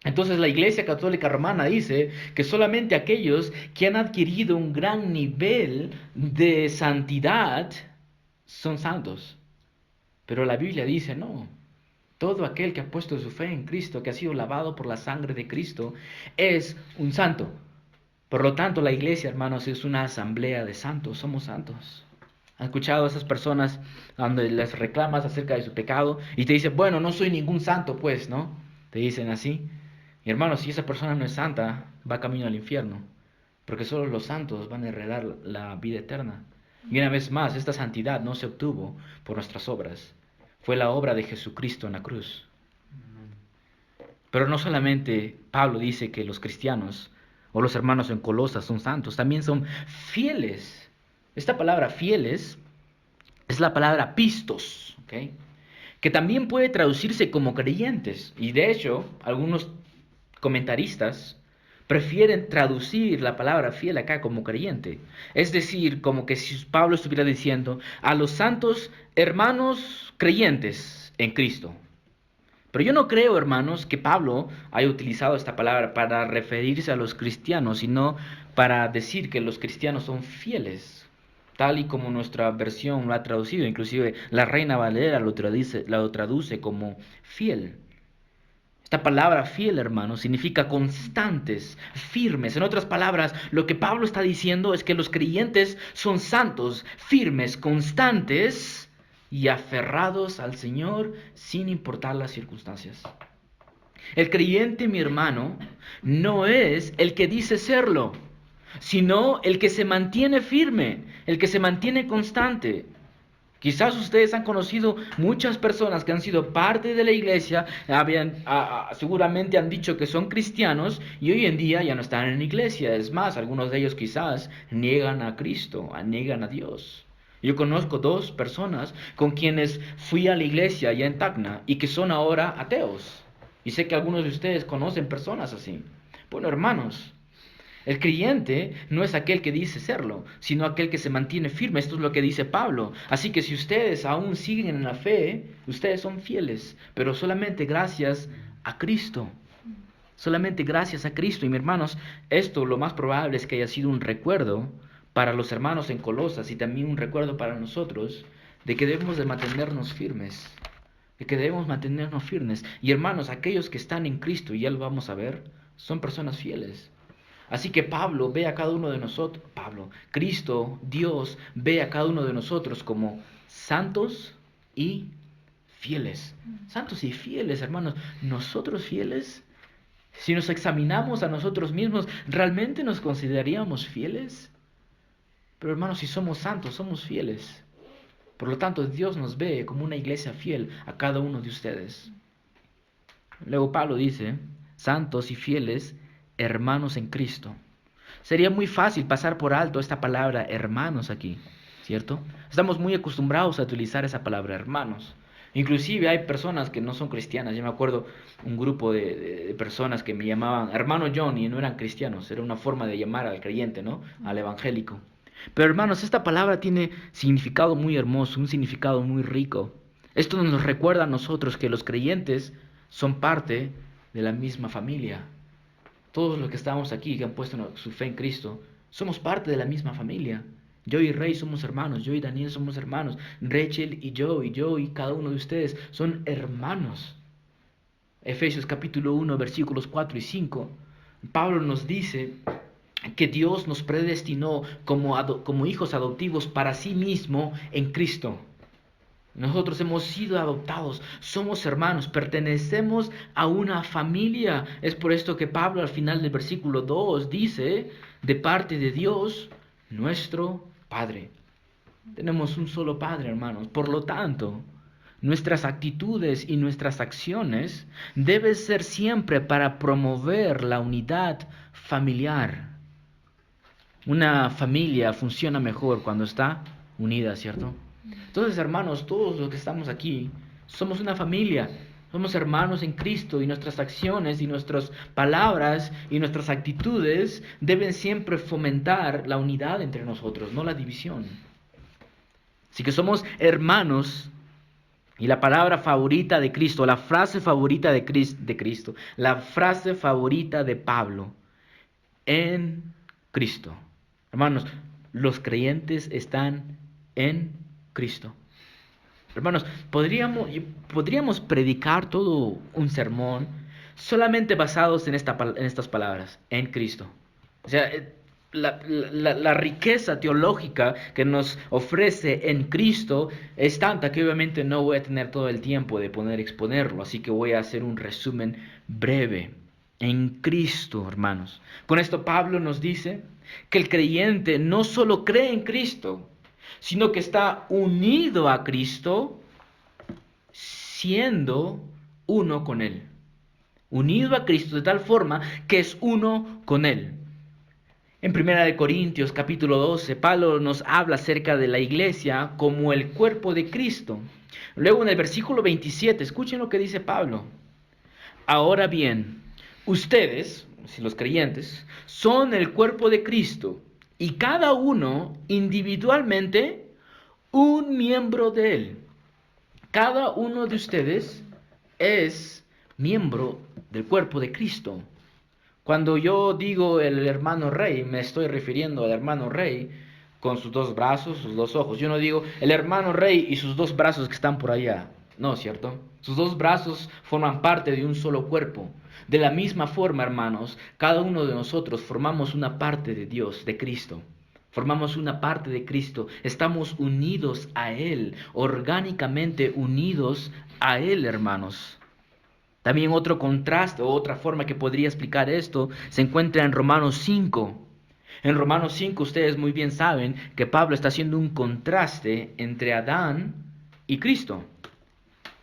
Entonces la Iglesia Católica Romana dice que solamente aquellos que han adquirido un gran nivel de santidad son santos. Pero la Biblia dice, no, todo aquel que ha puesto su fe en Cristo, que ha sido lavado por la sangre de Cristo, es un santo. Por lo tanto, la iglesia, hermanos, es una asamblea de santos, somos santos. ¿Han escuchado a esas personas donde les reclamas acerca de su pecado y te dicen, bueno, no soy ningún santo, pues, ¿no? Te dicen así. Y hermanos, si esa persona no es santa, va camino al infierno, porque solo los santos van a heredar la vida eterna. Y una vez más, esta santidad no se obtuvo por nuestras obras, fue la obra de Jesucristo en la cruz. Pero no solamente Pablo dice que los cristianos o los hermanos en Colosas son santos, también son fieles. Esta palabra fieles es la palabra pistos, ¿ok? que también puede traducirse como creyentes. Y de hecho, algunos comentaristas prefieren traducir la palabra fiel acá como creyente. Es decir, como que si Pablo estuviera diciendo a los santos hermanos creyentes en Cristo. Pero yo no creo, hermanos, que Pablo haya utilizado esta palabra para referirse a los cristianos, sino para decir que los cristianos son fieles, tal y como nuestra versión lo ha traducido. Inclusive la Reina Valera lo traduce como fiel. Esta palabra fiel, hermanos, significa constantes, firmes. En otras palabras, lo que Pablo está diciendo es que los creyentes son santos, firmes, constantes y aferrados al Señor sin importar las circunstancias. El creyente, mi hermano, no es el que dice serlo, sino el que se mantiene firme, el que se mantiene constante. Quizás ustedes han conocido muchas personas que han sido parte de la iglesia, seguramente han dicho que son cristianos y hoy en día ya no están en la iglesia. Es más, algunos de ellos quizás niegan a Cristo, niegan a Dios. Yo conozco 2 personas con quienes fui a la iglesia allá en Tacna y que son ahora ateos. Y sé que algunos de ustedes conocen personas así. Bueno, hermanos, el creyente no es aquel que dice serlo, sino aquel que se mantiene firme. Esto es lo que dice Pablo. Así que si ustedes aún siguen en la fe, ustedes son fieles, pero solamente gracias a Cristo. Solamente gracias a Cristo. Y mis hermanos, esto lo más probable es que haya sido un recuerdo para los hermanos en Colosas y también un recuerdo para nosotros de que debemos de mantenernos firmes. De que debemos mantenernos firmes. Y hermanos, aquellos que están en Cristo, y ya lo vamos a ver, son personas fieles. Así que Pablo ve a cada uno de nosotros, Cristo, Dios, ve a cada uno de nosotros como santos y fieles. Santos y fieles, hermanos. ¿Nosotros fieles? Si nos examinamos a nosotros mismos, ¿realmente nos consideraríamos fieles? Pero hermanos, si somos santos, somos fieles. Por lo tanto, Dios nos ve como una iglesia fiel a cada uno de ustedes. Luego Pablo dice, santos y fieles, hermanos en Cristo. Sería muy fácil pasar por alto esta palabra hermanos aquí, ¿cierto? Estamos muy acostumbrados a utilizar esa palabra hermanos. Inclusive hay personas que no son cristianas. Yo me acuerdo un grupo de personas que me llamaban hermano John y no eran cristianos. Era una forma de llamar al creyente, ¿no? Al evangélico. Pero hermanos, esta palabra tiene significado muy hermoso, un significado muy rico. Esto nos recuerda a nosotros que los creyentes son parte de la misma familia. Todos los que estamos aquí, que han puesto su fe en Cristo, somos parte de la misma familia. Yo y Rey somos hermanos, yo y Daniel somos hermanos, Rachel y yo y cada uno de ustedes son hermanos. Efesios capítulo 1, versículos 4 y 5. Pablo nos dice que Dios nos predestinó como hijos adoptivos para sí mismo en Cristo. Nosotros hemos sido adoptados, somos hermanos, pertenecemos a una familia. Es por esto que Pablo al final del versículo 2 dice, de parte de Dios, nuestro Padre. Tenemos un solo Padre, hermanos. Por lo tanto, nuestras actitudes y nuestras acciones deben ser siempre para promover la unidad familiar. Una familia funciona mejor cuando está unida, ¿cierto? Entonces, hermanos, todos los que estamos aquí somos una familia, somos hermanos en Cristo y nuestras acciones y nuestras palabras y nuestras actitudes deben siempre fomentar la unidad entre nosotros, no la división. Así que somos hermanos y la palabra favorita de Cristo, la frase favorita de Cristo, la frase favorita de Pablo, en Cristo. Hermanos, los creyentes están en Cristo. Hermanos, podríamos predicar todo un sermón solamente basados en estas palabras, en Cristo. O sea, la riqueza teológica que nos ofrece en Cristo es tanta que obviamente no voy a tener todo el tiempo de poder exponerlo, así que voy a hacer un resumen breve. En Cristo, hermanos. Con esto Pablo nos dice que el creyente no solo cree en Cristo, sino que está unido a Cristo, siendo uno con Él. Unido a Cristo de tal forma que es uno con Él. En 1 Corintios capítulo 12, Pablo nos habla acerca de la iglesia como el cuerpo de Cristo. Luego en el versículo 27, escuchen lo que dice Pablo. Ahora bien, ustedes, si los creyentes, son el cuerpo de Cristo y cada uno individualmente un miembro de él. Cada uno de ustedes es miembro del cuerpo de Cristo. Cuando yo digo el hermano rey, me estoy refiriendo al hermano rey con sus dos brazos, sus dos ojos. Yo no digo el hermano rey y sus dos brazos que están por allá. No, ¿cierto? Sus dos brazos forman parte de un solo cuerpo. De la misma forma, hermanos, cada uno de nosotros formamos una parte de Dios, de Cristo. Formamos una parte de Cristo. Estamos unidos a Él, orgánicamente unidos a Él, hermanos. También otro contraste o otra forma que podría explicar esto se encuentra en Romanos 5. En Romanos 5 ustedes muy bien saben que Pablo está haciendo un contraste entre Adán y Cristo.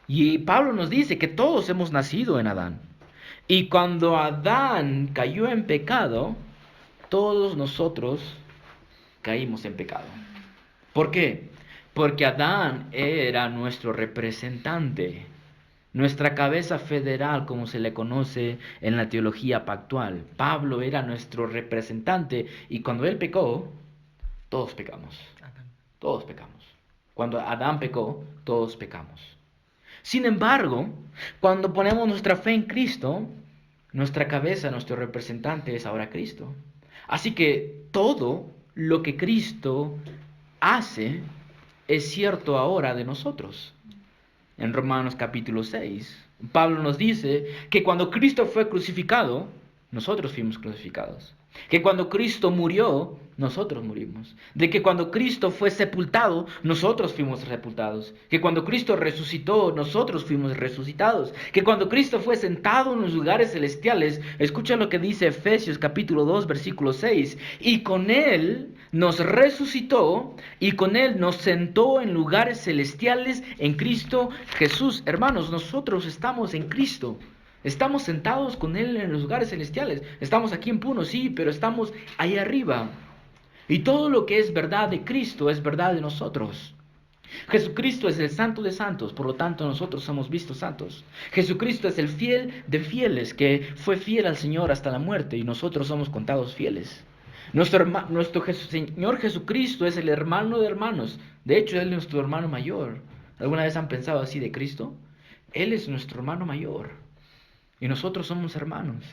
Y Pablo nos dice que todos hemos nacido en Adán. Y cuando Adán cayó en pecado, todos nosotros caímos en pecado. ¿Por qué? Porque Adán era nuestro representante, nuestra cabeza federal, como se le conoce en la teología pactual. Pablo era nuestro representante y cuando él pecó, todos pecamos. Todos pecamos. Cuando Adán pecó, todos pecamos. Sin embargo, cuando ponemos nuestra fe en Cristo, nuestra cabeza, nuestro representante es ahora Cristo. Así que todo lo que Cristo hace es cierto ahora de nosotros. En Romanos capítulo 6, Pablo nos dice que cuando Cristo fue crucificado, nosotros fuimos crucificados. Que cuando Cristo murió, nosotros murimos. De que cuando Cristo fue sepultado, nosotros fuimos sepultados. Que cuando Cristo resucitó, nosotros fuimos resucitados. Que cuando Cristo fue sentado en los lugares celestiales, escucha lo que dice Efesios capítulo 2, versículo 6. Y con Él nos resucitó y con Él nos sentó en lugares celestiales en Cristo Jesús. Hermanos, nosotros estamos en Cristo. Estamos sentados con Él en los lugares celestiales. Estamos aquí en Puno, sí, pero estamos ahí arriba. Y todo lo que es verdad de Cristo es verdad de nosotros. Jesucristo es el santo de santos, por lo tanto nosotros somos vistos santos. Jesucristo es el fiel de fieles, que fue fiel al Señor hasta la muerte y nosotros somos contados fieles. Nuestro Señor Jesucristo es el hermano de hermanos. De hecho, Él es nuestro hermano mayor. ¿Alguna vez han pensado así de Cristo? Él es nuestro hermano mayor. Y nosotros somos hermanos.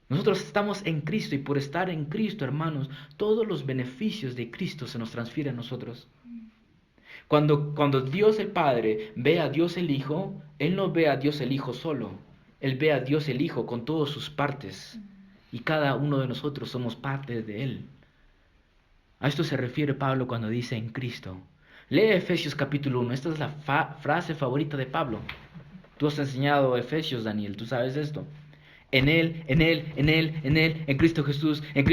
Nosotros estamos en Cristo y por estar en Cristo, hermanos, todos los beneficios de Cristo se nos transfieren a nosotros. Cuando Dios el Padre ve a Dios el Hijo, Él no ve a Dios el Hijo solo. Él ve a Dios el Hijo con todas sus partes. Y cada uno de nosotros somos parte de Él. A esto se refiere Pablo cuando dice en Cristo. Lee Efesios capítulo 1. Esta es la frase favorita de Pablo. Tú has enseñado Efesios, Daniel, tú sabes esto. En Él, en Él, en Él, en Él, en Cristo Jesús, en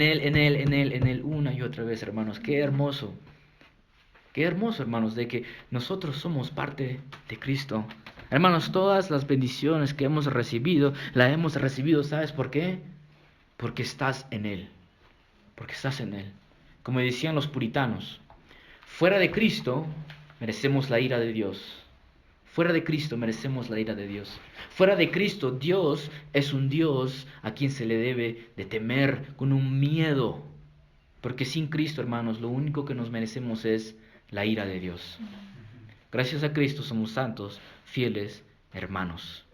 Él, en Él, en Él, en Él, una y otra vez, hermanos. Qué hermoso, hermanos, de que nosotros somos parte de Cristo. Hermanos, todas las bendiciones que hemos recibido, las hemos recibido, ¿sabes por qué? Porque estás en Él. Porque estás en Él. Como decían los puritanos, fuera de Cristo merecemos la ira de Dios. Fuera de Cristo merecemos la ira de Dios. Fuera de Cristo, Dios es un Dios a quien se le debe de temer con un miedo. Porque sin Cristo, hermanos, lo único que nos merecemos es la ira de Dios. Gracias a Cristo somos santos, fieles, hermanos.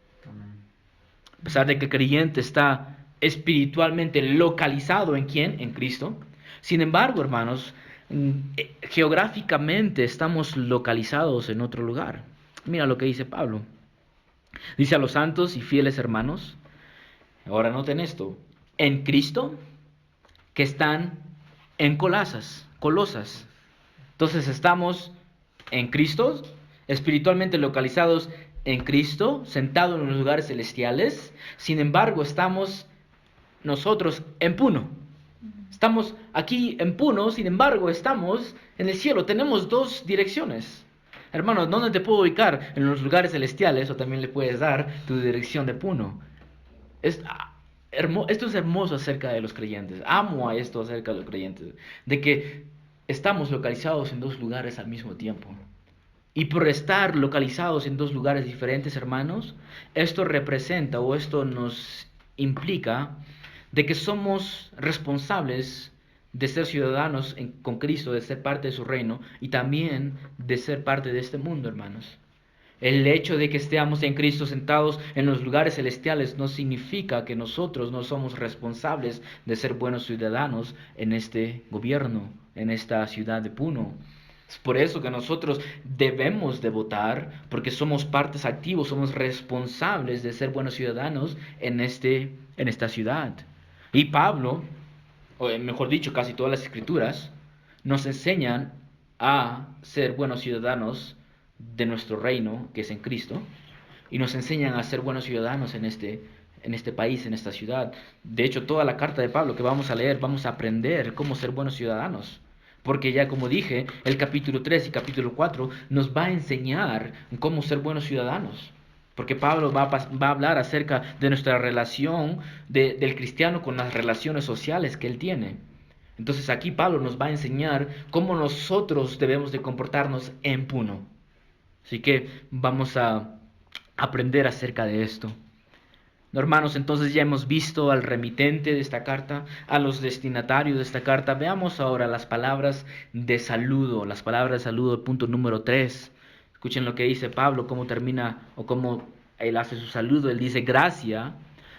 A pesar de que el creyente está espiritualmente localizado ¿en quién? En Cristo. Sin embargo, hermanos, geográficamente estamos localizados en otro lugar. Mira lo que dice Pablo. Dice a los santos y fieles hermanos, ahora noten esto, en Cristo, que están en Colosas. Entonces estamos en Cristo, espiritualmente localizados en Cristo, sentados en los lugares celestiales. Sin embargo, estamos nosotros en Puno. Estamos aquí en Puno, sin embargo, estamos en el cielo. Tenemos dos direcciones. Hermano, ¿dónde te puedo ubicar? En los lugares celestiales, o también le puedes dar tu dirección de Puno. Esto es hermoso acerca de los creyentes. Amo a esto acerca de los creyentes. De que estamos localizados en dos lugares al mismo tiempo. Y por estar localizados en dos lugares diferentes, hermanos, esto representa o esto nos implica de que somos responsables de ser ciudadanos con Cristo, de ser parte de su reino y también de ser parte de este mundo, hermanos. El hecho de que estemos en Cristo sentados en los lugares celestiales no significa que nosotros no somos responsables de ser buenos ciudadanos en este gobierno, en esta ciudad de Puno. Es por eso que nosotros debemos de votar, porque somos partes activos, somos responsables de ser buenos ciudadanos en esta ciudad. Y Pablo, o mejor dicho, casi todas las escrituras, nos enseñan a ser buenos ciudadanos de nuestro reino, que es en Cristo, y nos enseñan a ser buenos ciudadanos en este país, en esta ciudad. De hecho, toda la carta de Pablo que vamos a leer, vamos a aprender cómo ser buenos ciudadanos. Porque ya como dije, el capítulo 3 y capítulo 4 nos va a enseñar cómo ser buenos ciudadanos. Porque Pablo va a hablar acerca de nuestra relación del cristiano con las relaciones sociales que él tiene. Entonces aquí Pablo nos va a enseñar cómo nosotros debemos de comportarnos en Puno. Así que vamos a aprender acerca de esto. Hermanos, entonces ya hemos visto al remitente de esta carta, a los destinatarios de esta carta. Veamos ahora las palabras de saludo, punto número 3. Escuchen lo que dice Pablo, cómo termina o cómo él hace su saludo. Él dice: gracia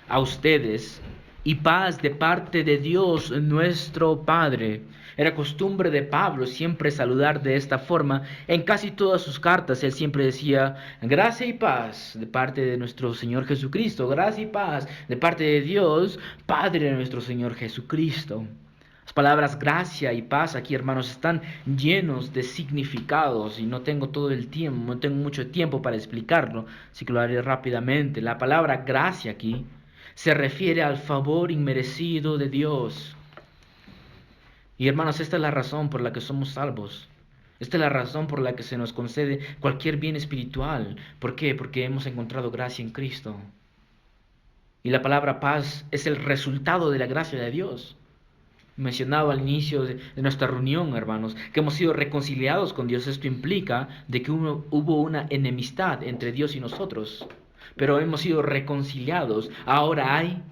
a ustedes y paz de parte de Dios nuestro Padre. Era costumbre de Pablo siempre saludar de esta forma. En casi todas sus cartas él siempre decía: gracia y paz de parte de nuestro Señor Jesucristo. Gracia y paz de parte de Dios, Padre de nuestro Señor Jesucristo. Las palabras gracia y paz aquí, hermanos, están llenos de significados y no tengo todo el tiempo, no tengo mucho tiempo para explicarlo, así que lo haré rápidamente. La palabra gracia aquí se refiere al favor inmerecido de Dios. Y hermanos, esta es la razón por la que somos salvos. Esta es la razón por la que se nos concede cualquier bien espiritual. ¿Por qué? Porque hemos encontrado gracia en Cristo. Y la palabra paz es el resultado de la gracia de Dios. Mencionaba al inicio de nuestra reunión, hermanos, que hemos sido reconciliados con Dios. Esto implica de que hubo una enemistad entre Dios y nosotros. Pero hemos sido reconciliados. Ahora hay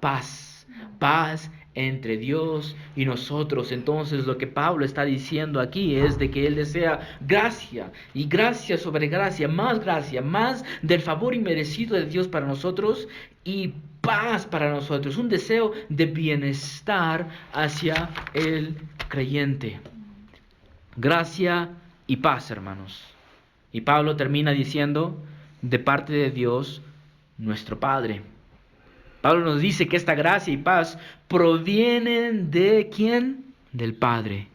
paz. Paz entre Dios y nosotros. Entonces lo que Pablo está diciendo aquí es de que él desea gracia y gracia sobre gracia, más del favor inmerecido de Dios para nosotros y paz para nosotros, un deseo de bienestar hacia el creyente. Gracia y paz, hermanos. Y Pablo termina diciendo: de parte de Dios nuestro Padre. Pablo nos dice que esta gracia y paz provienen de ¿quién? Del Padre.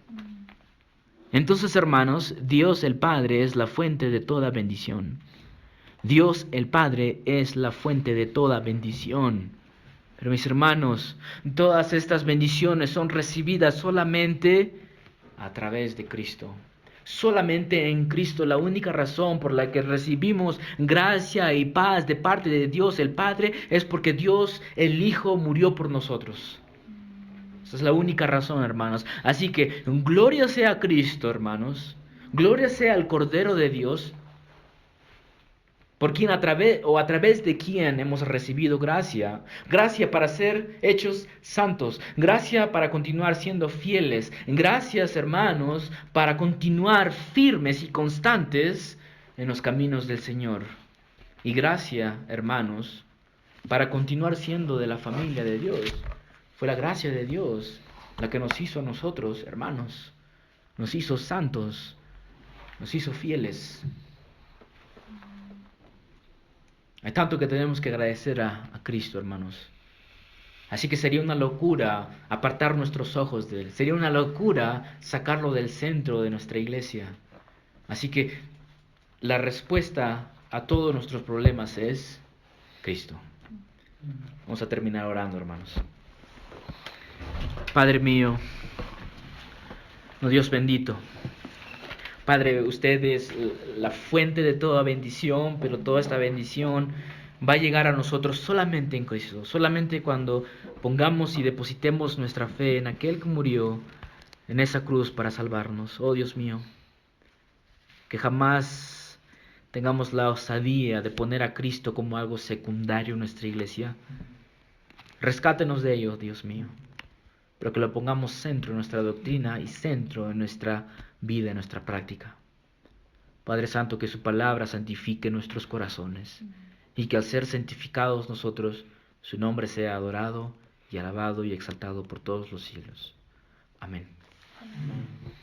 Entonces, hermanos, Dios el Padre es la fuente de toda bendición. Dios el Padre es la fuente de toda bendición. Pero mis hermanos, todas estas bendiciones son recibidas solamente a través de Cristo. Solamente en Cristo, la única razón por la que recibimos gracia y paz de parte de Dios el Padre es porque Dios el Hijo murió por nosotros. Esa es la única razón, hermanos. Así que gloria sea a Cristo, hermanos. Gloria sea al Cordero de Dios, por quien a través de quien hemos recibido gracia. Gracia para ser hechos santos. Gracia para continuar siendo fieles. Gracias, hermanos, para continuar firmes y constantes en los caminos del Señor. Y gracia, hermanos, para continuar siendo de la familia de Dios. Fue la gracia de Dios la que nos hizo a nosotros, hermanos. Nos hizo santos. Nos hizo fieles. Hay tanto que tenemos que agradecer a Cristo, hermanos. Así que sería una locura apartar nuestros ojos de Él. Sería una locura sacarlo del centro de nuestra iglesia. Así que la respuesta a todos nuestros problemas es Cristo. Vamos a terminar orando, hermanos. Padre mío, oh Dios bendito. Padre, usted es la fuente de toda bendición, pero toda esta bendición va a llegar a nosotros solamente en Cristo, solamente cuando pongamos y depositemos nuestra fe en aquel que murió en esa cruz para salvarnos. Oh Dios mío, que jamás tengamos la osadía de poner a Cristo como algo secundario en nuestra iglesia. Rescátenos de ello, Dios mío, pero que lo pongamos centro en nuestra doctrina y centro en nuestra vida, en nuestra práctica. Padre Santo, que su palabra santifique nuestros corazones y que al ser santificados nosotros, su nombre sea adorado y alabado y exaltado por todos los siglos. Amén. Amén.